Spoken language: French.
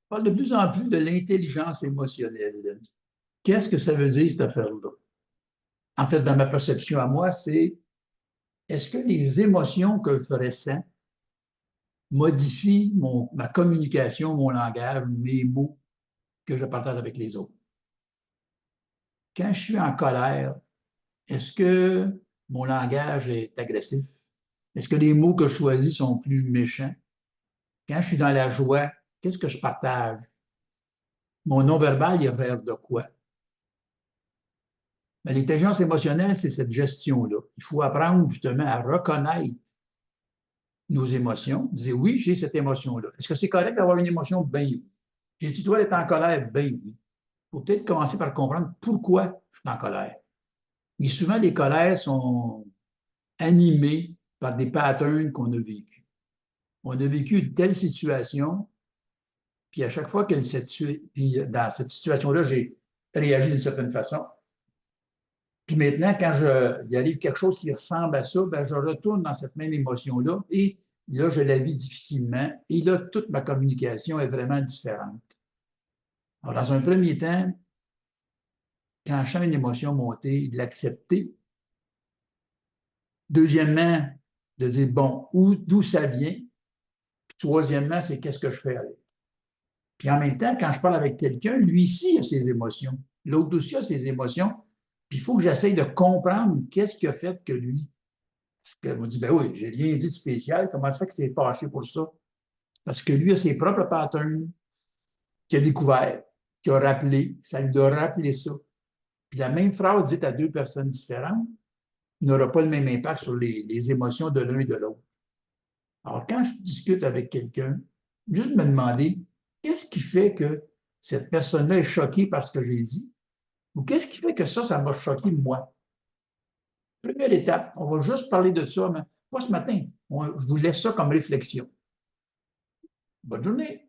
parle de plus en plus de l'intelligence émotionnelle. Qu'est-ce que ça veut dire, cette affaire-là? En fait, dans ma perception à moi, c'est est-ce que les émotions que je ressens modifient ma communication, mon langage, mes mots que je partage avec les autres? Quand je suis en colère, est-ce que mon langage est agressif? Est-ce que les mots que je choisis sont plus méchants? Quand je suis dans la joie, qu'est-ce que je partage? Mon non-verbal, il rêve de quoi? Mais l'intelligence émotionnelle, c'est cette gestion-là. Il faut apprendre justement à reconnaître nos émotions, dire oui, j'ai cette émotion-là. Est-ce que c'est correct d'avoir une émotion? Ben oui. J'ai-tu le droit d'être en colère? Ben oui. Il faut peut-être commencer par comprendre pourquoi je suis en colère. Mais souvent, les colères sont animées par des patterns qu'on a vécus. On a vécu une telle situation, puis à chaque fois que puis dans cette situation-là, j'ai réagi d'une certaine façon. Puis maintenant, quand il arrive quelque chose qui ressemble à ça, ben, je retourne dans cette même émotion-là et là, je la vis difficilement et là, toute ma communication est vraiment différente. Alors, dans un premier temps, quand je sens une émotion monter, de l'accepter. Deuxièmement, de dire, bon, d'où ça vient. Puis troisièmement, c'est qu'est-ce que je fais avec. Puis en même temps, quand je parle avec quelqu'un, lui aussi a ses émotions. L'autre aussi a ses émotions. Puis il faut que j'essaye de comprendre qu'est-ce qui a fait que lui. Parce qu'elle m'a dit, ben oui, j'ai rien dit de spécial. Comment ça fait qu'il s'est fâché pour ça? Parce que lui a ses propres patterns qu'il a découvert, qu'il a rappelé. Ça lui a rappelé ça. Puis la même phrase dite à deux personnes différentes n'aura pas le même impact sur les émotions de l'un et de l'autre. Alors, quand je discute avec quelqu'un, juste me demander qu'est-ce qui fait que cette personne-là est choquée par ce que j'ai dit ou qu'est-ce qui fait que ça m'a choqué moi. Première étape, on va juste parler de ça, mais pas ce matin. Je vous laisse ça comme réflexion. Bonne journée.